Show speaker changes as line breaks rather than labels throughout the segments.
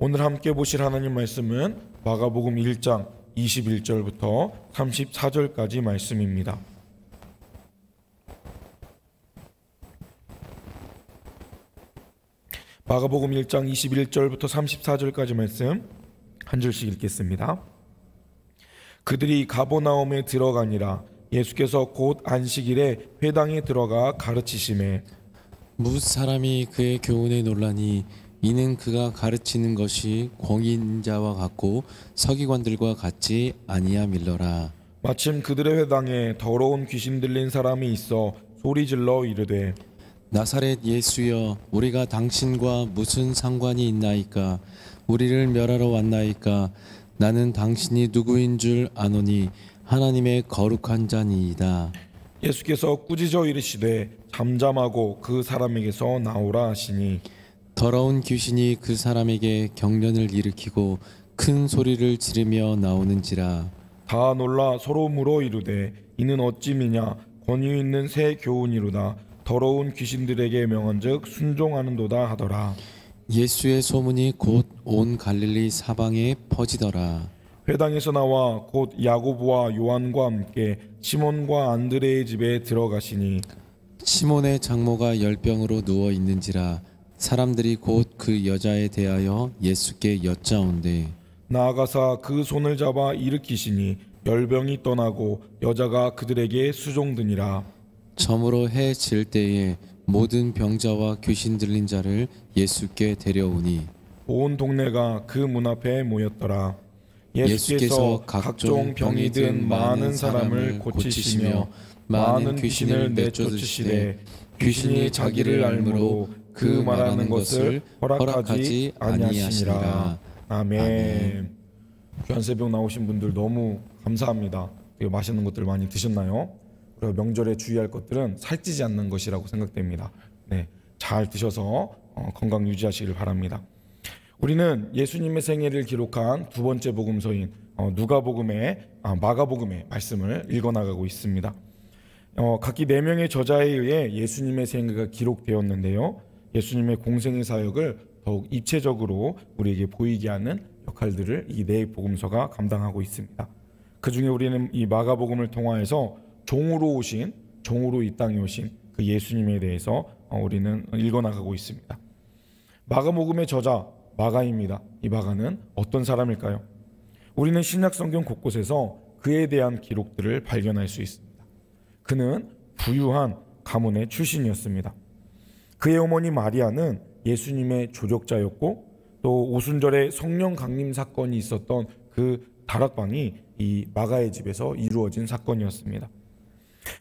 오늘 함께 보실 하나님 말씀은 마가복음 1장 21절부터 34절까지 말씀입니다. 마가복음 1장 21절부터 34절까지 말씀 한 줄씩 읽겠습니다. 그들이 가버나움에 들어가니라. 예수께서 곧 안식일에 회당에 들어가 가르치시매
무릇 사람이 그의 교훈에 놀라니 이는 그가 가르치는 것이 공인자와 같고 서기관들과 같지 아니함일러라.
마침 그들의 회당에 더러운 귀신 들린 사람이 있어 소리질러 이르되
나사렛 예수여, 우리가 당신과 무슨 상관이 있나이까? 우리를 멸하러 왔나이까? 나는 당신이 누구인 줄 아노니 하나님의 거룩한 자니이다.
예수께서 꾸짖어 이르시되 잠잠하고 그 사람에게서 나오라 하시니
더러운 귀신이 그 사람에게 경련을 일으키고 큰 소리를 지르며 나오는지라.
다 놀라 서로 물어 이르되 이는 어찌미냐? 권위 있는 새 교훈이로다. 더러운 귀신들에게 명한즉 순종하는도다 하더라.
예수의 소문이 곧 온 갈릴리 사방에 퍼지더라.
회당에서 나와 곧 야고보와 요한과 함께 시몬과 안드레의 집에 들어가시니
시몬의 장모가 열병으로 누워 있는지라. 사람들이 곧 그 여자에 대하여 예수께 여짜온대
나아가사 그 손을 잡아 일으키시니 열병이 떠나고 여자가 그들에게 수종드니라.
저물어 해 질 때에 모든 병자와 귀신 들린 자를 예수께 데려오니
온 동네가 그 문 앞에 모였더라.
예수께서 각종 병이 든 많은 사람을 고치시며 많은 귀신을 내쫓으시되 귀신이 자기를 알므로 그 말하는 것을 허락하지 아니하시니라.
아멘. 귀한 새벽 나오신 분들 너무 감사합니다. 되게 맛있는 것들 많이 드셨나요? 그리고 명절에 주의할 것들은 살찌지 않는 것이라고 생각됩니다. 네, 잘 드셔서 건강 유지하시길 바랍니다. 우리는 예수님의 생애를 기록한 두 번째 복음서인 마가복음의 말씀을 읽어나가고 있습니다. 각기 4명의 저자에 의해 예수님의 생애가 기록되었는데요. 예수님의 공생의 사역을 더욱 입체적으로 우리에게 보이게 하는 역할들을 이 4복음서가 감당하고 있습니다. 그 중에 우리는 이 마가복음을 통하여서 종으로 이 땅에 오신 그 예수님에 대해서 우리는 읽어나가고 있습니다. 마가복음의 저자 마가입니다. 이 마가는 어떤 사람일까요? 우리는 신약 성경 곳곳에서 그에 대한 기록들을 발견할 수 있습니다. 그는 부유한 가문의 출신이었습니다. 그의 어머니 마리아는 예수님의 조력자였고 또 오순절에 성령 강림 사건이 있었던 그 다락방이 이 마가의 집에서 이루어진 사건이었습니다.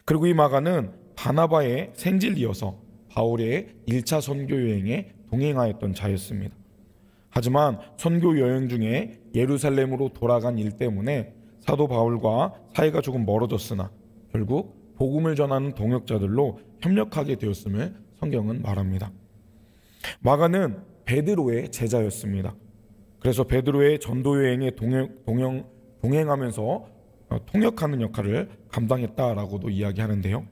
그리고 이 마가는 바나바의 생질이어서 바울의 1차 선교 여행에 동행하였던 자였습니다. 하지만 선교 여행 중에 예루살렘으로 돌아간 일 때문에 사도 바울과 사이가 조금 멀어졌으나 결국 복음을 전하는 동역자들로 협력하게 되었음을 성경은 말합니다. 마가는 베드로의 제자였습니다. 그래서 베드로의 전도 여행에 동행하면서 통역하는 역할을 감당했다라고도 이야기하는데요.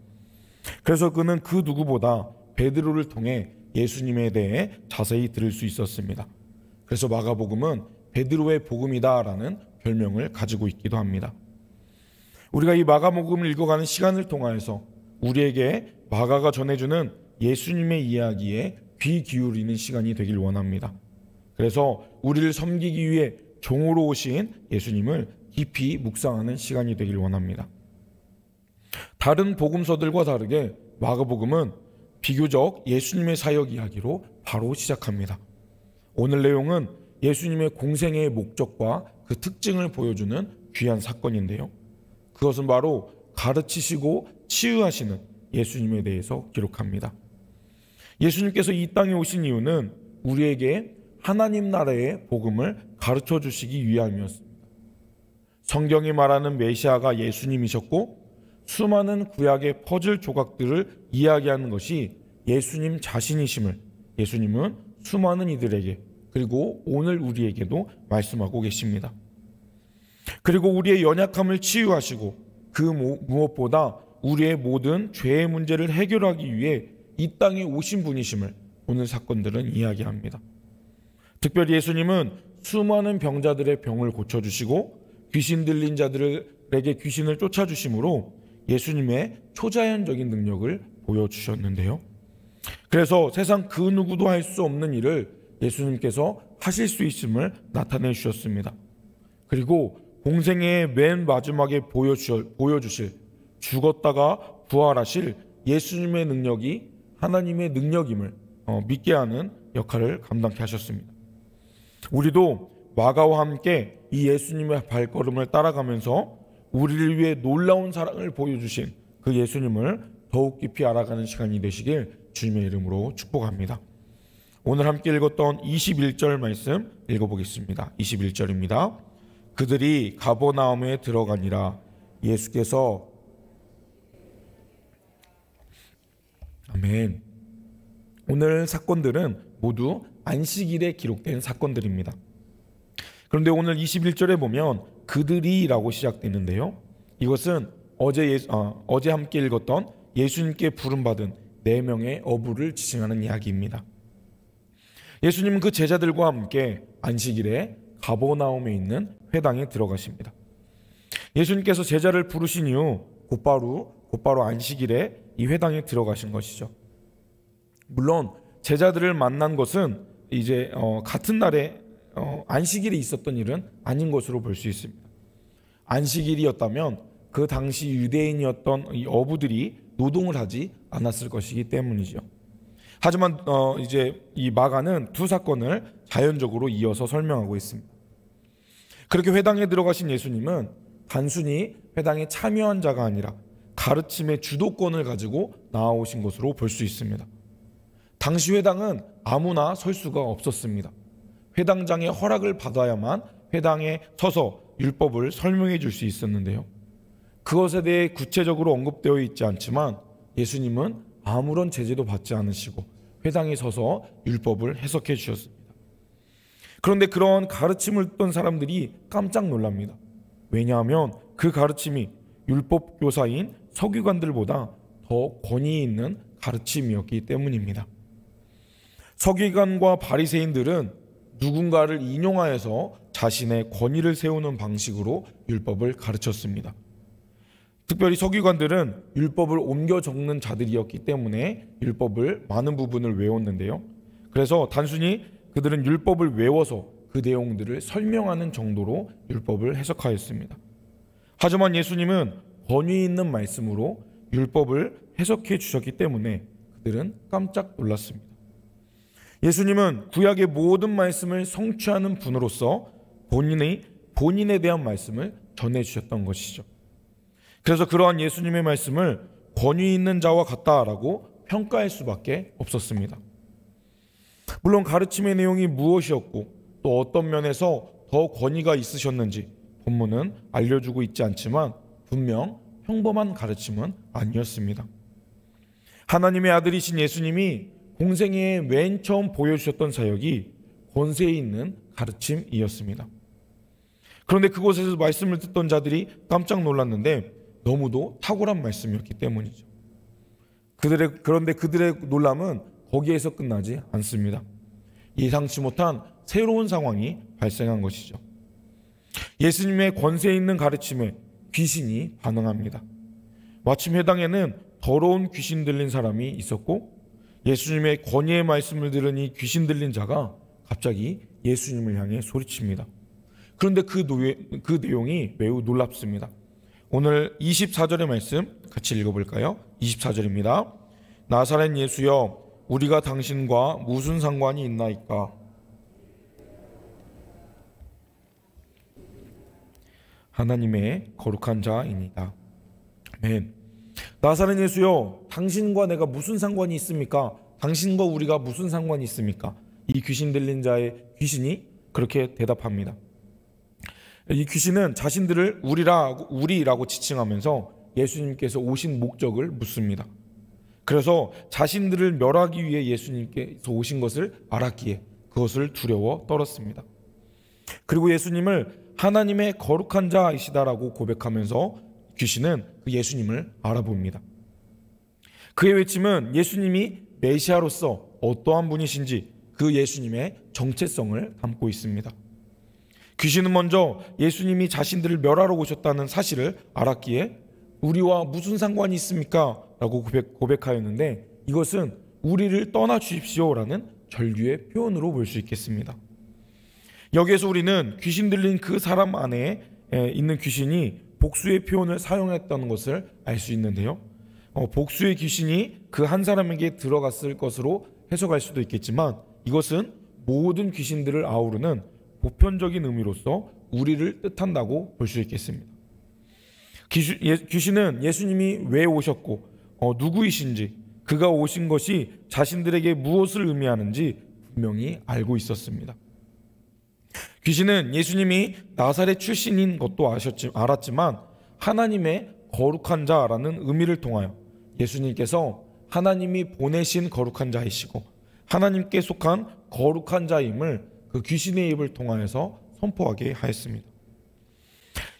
그래서 그는 그 누구보다 베드로를 통해 예수님에 대해 자세히 들을 수 있었습니다. 그래서 마가복음은 베드로의 복음이다라는 별명을 가지고 있기도 합니다. 우리가 이 마가복음을 읽어가는 시간을 통하여서 우리에게 마가가 전해주는 예수님의 이야기에 귀 기울이는 시간이 되길 원합니다. 그래서 우리를 섬기기 위해 종으로 오신 예수님을 깊이 묵상하는 시간이 되길 원합니다. 다른 복음서들과 다르게 마가복음은 비교적 예수님의 사역 이야기로 바로 시작합니다. 오늘 내용은 예수님의 공생애의 목적과 그 특징을 보여주는 귀한 사건인데요. 그것은 바로 가르치시고 치유하시는 예수님에 대해서 기록합니다. 예수님께서 이 땅에 오신 이유는 우리에게 하나님 나라의 복음을 가르쳐 주시기 위함이었습니다. 성경이 말하는 메시아가 예수님이셨고 수많은 구약의 퍼즐 조각들을 이야기하는 것이 예수님 자신이심을 예수님은 수많은 이들에게 그리고 오늘 우리에게도 말씀하고 계십니다. 그리고 우리의 연약함을 치유하시고 그 무엇보다 우리의 모든 죄의 문제를 해결하기 위해 이 땅에 오신 분이심을 오늘 사건들은 이야기합니다. 특별히 예수님은 수많은 병자들의 병을 고쳐주시고 귀신 들린 자들에게 귀신을 쫓아주심으로 예수님의 초자연적인 능력을 보여주셨는데요. 그래서 세상 그 누구도 할 수 없는 일을 예수님께서 하실 수 있음을 나타내 주셨습니다. 그리고 공생의 맨 마지막에 보여주실 죽었다가 부활하실 예수님의 능력이 하나님의 능력임을 믿게 하는 역할을 감당케 하셨습니다. 우리도 마가와 함께 이 예수님의 발걸음을 따라가면서 우리를 위해 놀라운 사랑을 보여주신 그 예수님을 더욱 깊이 알아가는 시간이 되시길 주님의 이름으로 축복합니다. 오늘 함께 읽었던 21절 말씀 읽어보겠습니다. 21절입니다. 그들이 가버나움에 들어가니라. 예수께서 아멘. 오늘 사건들은 모두 안식일에 기록된 사건들입니다. 그런데 오늘 21절에 보면 그들이라고 시작되는데요. 이것은 어제 함께 읽었던 예수님께 부름받은 4명의 어부를 지칭하는 이야기입니다. 예수님은 그 제자들과 함께 안식일에 가버나움에 있는 회당에 들어가십니다. 예수님께서 제자를 부르신 이후 곧바로 안식일에 이 회당에 들어가신 것이죠. 물론 제자들을 만난 것은 이제 같은 날에 안식일에 있었던 일은 아닌 것으로 볼 수 있습니다. 안식일이었다면 그 당시 유대인이었던 이 어부들이 노동을 하지 않았을 것이기 때문이죠. 하지만 이제 이 마가는 두 사건을 자연적으로 이어서 설명하고 있습니다. 그렇게 회당에 들어가신 예수님은 단순히 회당에 참여한 자가 아니라 가르침의 주도권을 가지고 나아오신 것으로 볼 수 있습니다. 당시 회당은 아무나 설 수가 없었습니다. 회당장의 허락을 받아야만 회당에 서서 율법을 설명해 줄 수 있었는데요. 그것에 대해 구체적으로 언급되어 있지 않지만 예수님은 아무런 제재도 받지 않으시고 회당에 서서 율법을 해석해 주셨습니다. 그런데 그런 가르침을 듣던 사람들이 깜짝 놀랍니다. 왜냐하면 그 가르침이 율법 교사인 서기관들보다 더 권위 있는 가르침이었기 때문입니다. 서기관과 바리새인들은 누군가를 인용하여서 자신의 권위를 세우는 방식으로 율법을 가르쳤습니다. 특별히 서기관들은 율법을 옮겨 적는 자들이었기 때문에 율법을 많은 부분을 외웠는데요. 그래서 단순히 그들은 율법을 외워서 그 내용들을 설명하는 정도로 율법을 해석하였습니다. 하지만 예수님은 권위 있는 말씀으로 율법을 해석해 주셨기 때문에 그들은 깜짝 놀랐습니다. 예수님은 구약의 모든 말씀을 성취하는 분으로서 본인에 대한 말씀을 전해 주셨던 것이죠. 그래서 그러한 예수님의 말씀을 권위 있는 자와 같다라고 평가할 수밖에 없었습니다. 물론 가르침의 내용이 무엇이었고 또 어떤 면에서 더 권위가 있으셨는지 본문은 알려주고 있지 않지만 분명 평범한 가르침은 아니었습니다. 하나님의 아들이신 예수님이 공생애에 맨 처음 보여주셨던 사역이 권세 있는 가르침이었습니다. 그런데 그곳에서 말씀을 듣던 자들이 깜짝 놀랐는데 너무도 탁월한 말씀이었기 때문이죠. 그런데 그들의 놀람은 거기에서 끝나지 않습니다. 예상치 못한 새로운 상황이 발생한 것이죠. 예수님의 권세 있는 가르침에 귀신이 반응합니다. 마침 회당에는 더러운 귀신 들린 사람이 있었고 예수님의 권위의 말씀을 들으니 귀신 들린 자가 갑자기 예수님을 향해 소리칩니다. 그런데 그 내용이 매우 놀랍습니다. 오늘 24절의 말씀 같이 읽어볼까요? 24절입니다. 나사렛 예수여 우리가 당신과 무슨 상관이 있나이까? 하나님의 거룩한 자이니다. 아멘. 나사렛 예수여 당신과 내가 무슨 상관이 있습니까? 당신과 우리가 무슨 상관이 있습니까? 이 귀신 들린 자의 귀신이 그렇게 대답합니다. 이 귀신은 자신들을 우리라고 지칭하면서 예수님께서 오신 목적을 묻습니다. 그래서 자신들을 멸하기 위해 예수님께서 오신 것을 알았기에 그것을 두려워 떨었습니다. 그리고 예수님을 하나님의 거룩한 자이시다라고 고백하면서 귀신은 그 예수님을 알아봅니다. 그의 외침은 예수님이 메시아로서 어떠한 분이신지 그 예수님의 정체성을 담고 있습니다. 귀신은 먼저 예수님이 자신들을 멸하러 오셨다는 사실을 알았기에 우리와 무슨 상관이 있습니까? 라고 고백하였는데, 이것은 우리를 떠나 주십시오라는 절규의 표현으로 볼 수 있겠습니다. 여기에서 우리는 귀신 들린 그 사람 안에 있는 귀신이 복수의 표현을 사용했다는 것을 알 수 있는데요. 복수의 귀신이 그 한 사람에게 들어갔을 것으로 해석할 수도 있겠지만, 이것은 모든 귀신들을 아우르는 보편적인 의미로서 우리를 뜻한다고 볼 수 있겠습니다. 귀신은 예수님이 왜 오셨고 누구이신지, 그가 오신 것이 자신들에게 무엇을 의미하는지 분명히 알고 있었습니다. 귀신은 예수님이 나사렛 출신인 것도 알았지만 하나님의 거룩한 자라는 의미를 통하여 예수님께서 하나님이 보내신 거룩한 자이시고 하나님께 속한 거룩한 자임을 그 귀신의 입을 통하여서 선포하게 하였습니다.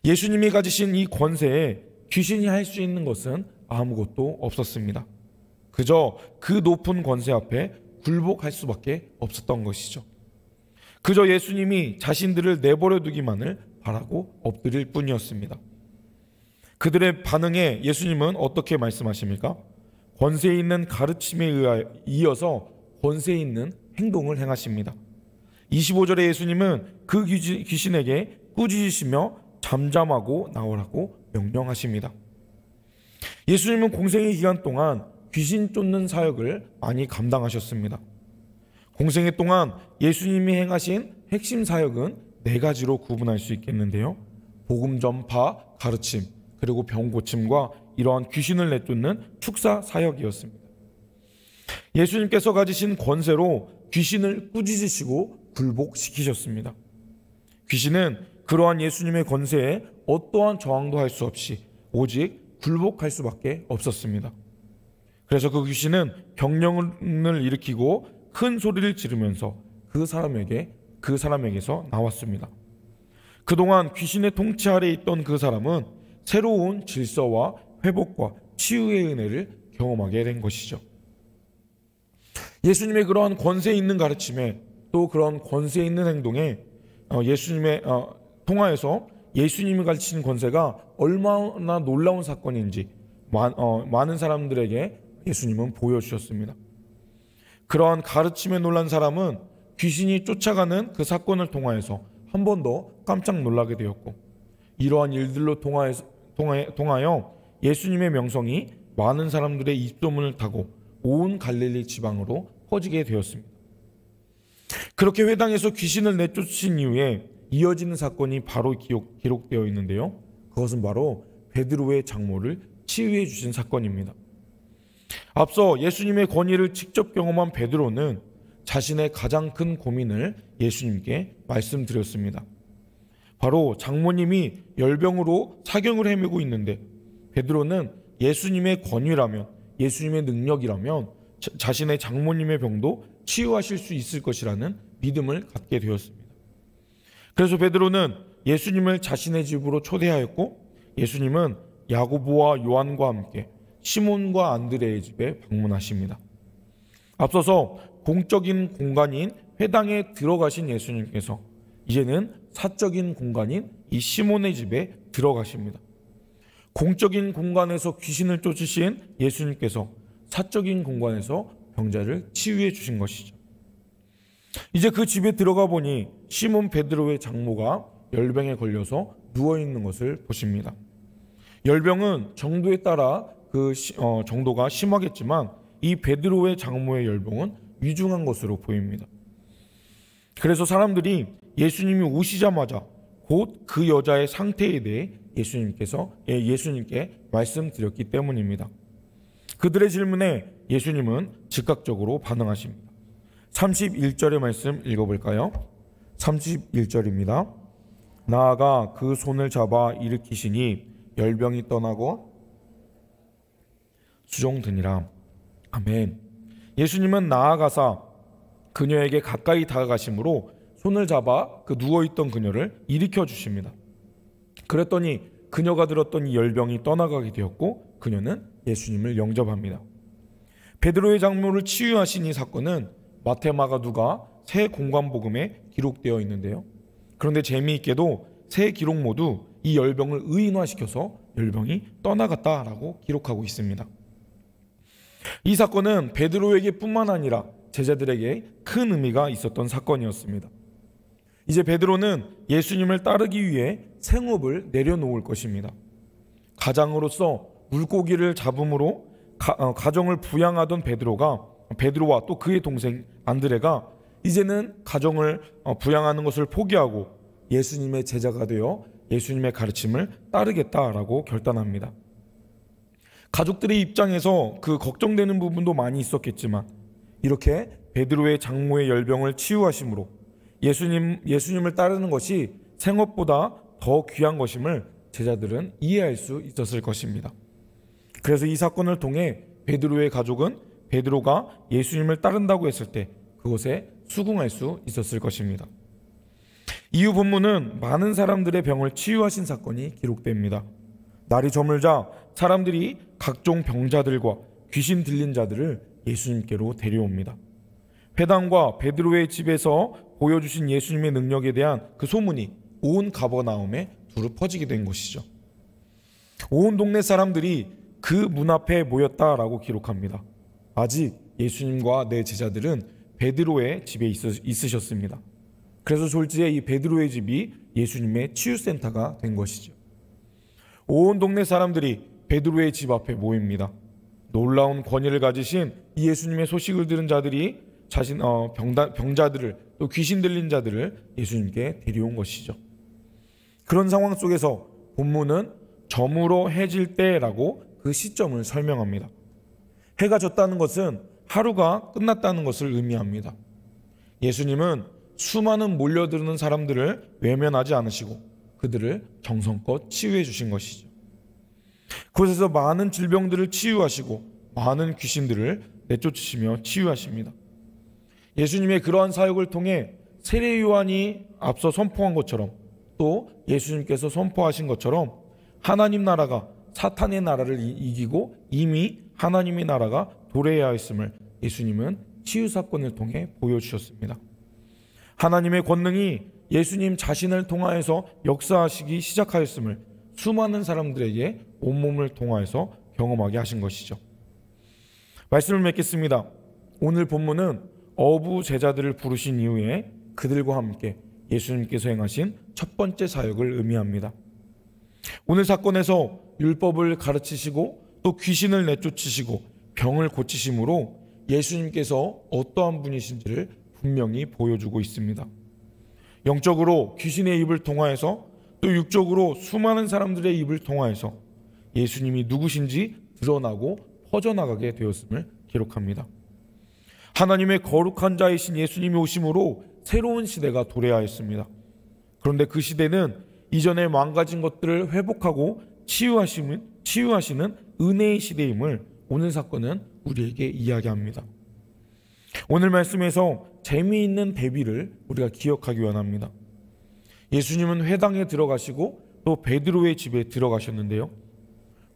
예수님이 가지신 이 권세에 귀신이 할 수 있는 것은 아무것도 없었습니다. 그저 그 높은 권세 앞에 굴복할 수밖에 없었던 것이죠. 그저 예수님이 자신들을 내버려 두기만을 바라고 엎드릴 뿐이었습니다. 그들의 반응에 예수님은 어떻게 말씀하십니까? 권세 있는 가르침에 이어서 권세 있는 행동을 행하십니다. 25절에 예수님은 그 귀신에게 꾸짖으시며 잠잠하고 나오라고 명령하십니다. 예수님은 공생의 기간 동안 귀신 쫓는 사역을 많이 감당하셨습니다. 공생애 동안 예수님이 행하신 핵심 사역은 4가지로 구분할 수 있겠는데요. 복음 전파, 가르침, 그리고 병 고침과 이러한 귀신을 내쫓는 축사 사역이었습니다. 예수님께서 가지신 권세로 귀신을 꾸짖으시고 굴복시키셨습니다. 귀신은 그러한 예수님의 권세에 어떠한 저항도 할 수 없이 오직 굴복할 수밖에 없었습니다. 그래서 그 귀신은 경련을 일으키고 큰 소리를 지르면서 그 사람에게서 나왔습니다. 그동안 귀신의 통치 아래에 있던 그 사람은 새로운 질서와 회복과 치유의 은혜를 경험하게 된 것이죠. 예수님의 그러한 권세 있는 가르침에 또 그런 권세 있는 행동에 예수님의 통하여서 예수님이 가르치는 권세가 얼마나 놀라운 사건인지 많은 사람들에게 예수님은 보여주셨습니다. 그러한 가르침에 놀란 사람은 귀신이 쫓아가는 그 사건을 통하여서 한 번 더 깜짝 놀라게 되었고, 이러한 일들로 통하여 예수님의 명성이 많은 사람들의 입소문을 타고 온 갈릴리 지방으로 퍼지게 되었습니다. 그렇게 회당에서 귀신을 내쫓으신 이후에 이어지는 사건이 바로 기록되어 있는데요. 그것은 바로 베드로의 장모를 치유해 주신 사건입니다. 앞서 예수님의 권위를 직접 경험한 베드로는 자신의 가장 큰 고민을 예수님께 말씀드렸습니다. 바로 장모님이 열병으로 사경을 헤매고 있는데 베드로는 예수님의 권위라면, 예수님의 능력이라면 자신의 장모님의 병도 치유하실 수 있을 것이라는 믿음을 갖게 되었습니다. 그래서 베드로는 예수님을 자신의 집으로 초대하였고, 예수님은 야고보와 요한과 함께 시몬과 안드레의 집에 방문하십니다. 앞서서 공적인 공간인 회당에 들어가신 예수님께서 이제는 사적인 공간인 이 시몬의 집에 들어가십니다. 공적인 공간에서 귀신을 쫓으신 예수님께서 사적인 공간에서 병자를 치유해 주신 것이죠. 이제 그 집에 들어가 보니 시몬 베드로의 장모가 열병에 걸려서 누워있는 것을 보십니다. 열병은 정도에 따라 정도가 심하겠지만 이 베드로의 장모의 열병은 위중한 것으로 보입니다. 그래서 사람들이 예수님이 오시자마자 곧 그 여자의 상태에 대해 예수님께 말씀드렸기 때문입니다. 그들의 질문에 예수님은 즉각적으로 반응하십니다. 31절의 말씀 읽어볼까요? 31절입니다. 나아가 그 손을 잡아 일으키시니 열병이 떠나고 수종드니라. 아멘. 예수님은 나아가사 그녀에게 가까이 다가가심으로 손을 잡아 그 누워있던 그녀를 일으켜 주십니다. 그랬더니 그녀가 들었던 이 열병이 떠나가게 되었고 그녀는 예수님을 영접합니다. 베드로의 장모를 치유하신 이 사건은 마태, 마가, 누가 세 공관복음에 기록되어 있는데요. 그런데 재미있게도 세 기록 모두 이 열병을 의인화시켜서 열병이 떠나갔다라고 기록하고 있습니다. 이 사건은 베드로에게 뿐만 아니라 제자들에게 큰 의미가 있었던 사건이었습니다. 이제 베드로는 예수님을 따르기 위해 생업을 내려놓을 것입니다. 가장으로서 물고기를 잡음으로 가정을 부양하던 베드로와 또 그의 동생 안드레가 이제는 가정을 부양하는 것을 포기하고 예수님의 제자가 되어 예수님의 가르침을 따르겠다라고 결단합니다. 가족들의 입장에서 그 걱정되는 부분도 많이 있었겠지만 이렇게 베드로의 장모의 열병을 치유하심으로 예수님을 따르는 것이 생업보다 더 귀한 것임을 제자들은 이해할 수 있었을 것입니다. 그래서 이 사건을 통해 베드로의 가족은 베드로가 예수님을 따른다고 했을 때 그것에 수긍할 수 있었을 것입니다. 이후 본문은 많은 사람들의 병을 치유하신 사건이 기록됩니다. 날이 저물자 사람들이 각종 병자들과 귀신 들린 자들을 예수님께로 데려옵니다. 회당과 베드로의 집에서 보여주신 예수님의 능력에 대한 그 소문이 온 가버나움에 두루 퍼지게 된 것이죠. 온 동네 사람들이 그 문 앞에 모였다라고 기록합니다. 아직 예수님과 내 제자들은 베드로의 집에 있으셨습니다. 그래서 졸지에 이 베드로의 집이 예수님의 치유센터가 된 것이죠. 온 동네 사람들이 베드로의 집 앞에 모입니다. 놀라운 권위를 가지신 이 예수님의 소식을 들은 자들이 병자들을 또 귀신 들린 자들을 예수님께 데려온 것이죠. 그런 상황 속에서 본문은 저물어 해질 때라고 그 시점을 설명합니다. 해가 졌다는 것은 하루가 끝났다는 것을 의미합니다. 예수님은 수많은 몰려드는 사람들을 외면하지 않으시고 그들을 정성껏 치유해 주신 것이죠. 그곳에서 많은 질병들을 치유하시고 많은 귀신들을 내쫓으시며 치유하십니다. 예수님의 그러한 사역을 통해 세례 요한이 앞서 선포한 것처럼 또 예수님께서 선포하신 것처럼 하나님 나라가 사탄의 나라를 이기고 이미 하나님의 나라가 도래해야 했음을 예수님은 치유 사건을 통해 보여주셨습니다. 하나님의 권능이 예수님 자신을 통하여서 역사하시기 시작하였음을 수많은 사람들에게 온몸을 통하여서 경험하게 하신 것이죠. 말씀을 맺겠습니다. 오늘 본문은 어부 제자들을 부르신 이후에 그들과 함께 예수님께서 행하신 첫 번째 사역을 의미합니다. 오늘 사건에서 율법을 가르치시고 또 귀신을 내쫓으시고 병을 고치심으로 예수님께서 어떠한 분이신지를 분명히 보여주고 있습니다. 영적으로 귀신의 입을 통하여서 또 육적으로 수많은 사람들의 입을 통하여서 예수님이 누구신지 드러나고 퍼져나가게 되었음을 기록합니다. 하나님의 거룩한 자이신 예수님이 오심으로 새로운 시대가 도래하였습니다. 그런데 그 시대는 이전에 망가진 것들을 회복하고 치유하시는 은혜의 시대임을 오늘 사건은 우리에게 이야기합니다. 오늘 말씀에서 재미있는 대비를 우리가 기억하기 원합니다. 예수님은 회당에 들어가시고 또 베드로의 집에 들어가셨는데요.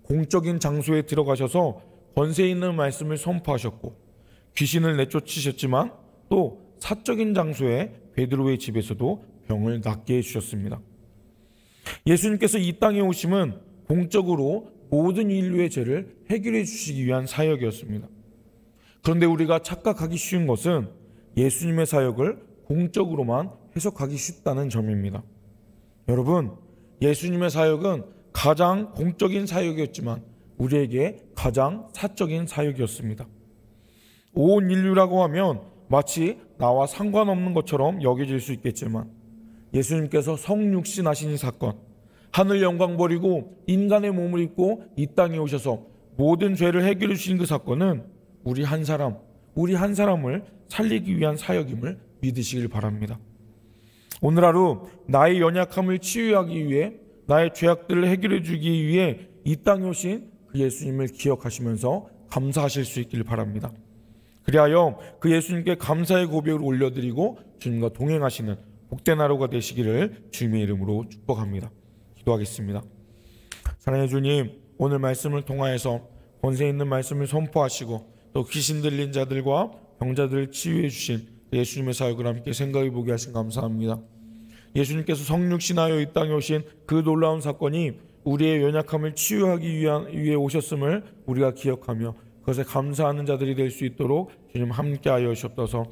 공적인 장소에 들어가셔서 권세 있는 말씀을 선포하셨고 귀신을 내쫓으셨지만 또 사적인 장소에 베드로의 집에서도 병을 낫게 해주셨습니다. 예수님께서 이 땅에 오심은 공적으로 모든 인류의 죄를 해결해 주시기 위한 사역이었습니다. 그런데 우리가 착각하기 쉬운 것은 예수님의 사역을 공적으로만 해석하기 쉽다는 점입니다. 여러분, 예수님의 사역은 가장 공적인 사역이었지만 우리에게 가장 사적인 사역이었습니다. 온 인류라고 하면 마치 나와 상관없는 것처럼 여겨질 수 있겠지만 예수님께서 성육신 하신 이 사건, 하늘 영광 버리고 인간의 몸을 입고 이 땅에 오셔서 모든 죄를 해결해 주신 그 사건은 우리 한 사람을 살리기 위한 사역임을 믿으시길 바랍니다. 오늘 하루 나의 연약함을 치유하기 위해 나의 죄악들을 해결해 주기 위해 이 땅에 오신 그 예수님을 기억하시면서 감사하실 수 있길 바랍니다. 그리하여 그 예수님께 감사의 고백을 올려드리고 주님과 동행하시는 복된 하루가 되시기를 주님의 이름으로 축복합니다. 기도하겠습니다. 사랑해 주님, 오늘 말씀을 통하여서 권세 있는 말씀을 선포하시고 또 귀신 들린 자들과 병자들을 치유해 주신 예수님의 사역을 함께 생각해 보게 하신 감사합니다. 예수님께서 성육신하여 이 땅에 오신 그 놀라운 사건이 우리의 연약함을 치유하기 위해 오셨음을 우리가 기억하며 그것에 감사하는 자들이 될 수 있도록 주님 함께하여 주옵소서.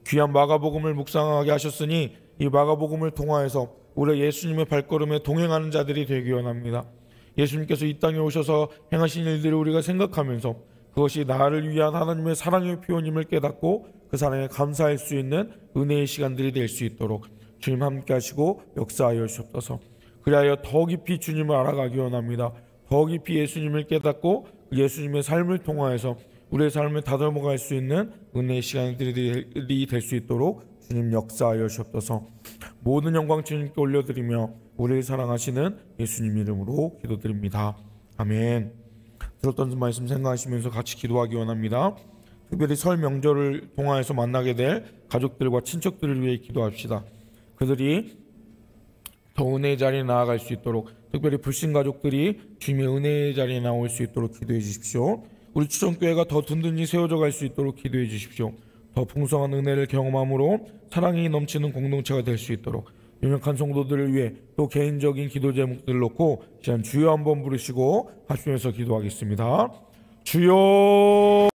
귀한 마가복음을 묵상하게 하셨으니 이 마가복음을 통하여서 우리 예수님의 발걸음에 동행하는 자들이 되기 원합니다. 예수님께서 이 땅에 오셔서 행하신 일들을 우리가 생각하면서 그것이 나를 위한 하나님의 사랑의 표현임을 깨닫고 그 사랑에 감사할 수 있는 은혜의 시간들이 될 수 있도록 주님 함께 하시고 역사하여 주옵소서. 그리하여 더 깊이 주님을 알아가기 원합니다. 더 깊이 예수님을 깨닫고 예수님의 삶을 통하여서 우리의 삶을 다듬어갈 수 있는 은혜의 시간들이 될 수 있도록 주님 역사하여 주옵소서. 모든 영광 주님께 올려드리며 우리를 사랑하시는 예수님 이름으로 기도드립니다. 아멘. 들었던 말씀 생각하시면서 같이 기도하기 원합니다. 특별히 설 명절을 통하여서 만나게 될 가족들과 친척들을 위해 기도합시다. 그들이 더 은혜의 자리에 나아갈 수 있도록, 특별히 불신 가족들이 주님의 은혜의 자리에 나올 수 있도록 기도해 주십시오. 우리 추천교회가 더 든든히 세워져 갈 수 있도록 기도해 주십시오. 더 풍성한 은혜를 경험함으로 사랑이 넘치는 공동체가 될 수 있도록, 유명한 성도들을 위해 또 개인적인 기도 제목들을 놓고 시간 주여 한번 부르시고 하시면서 기도하겠습니다. 주여.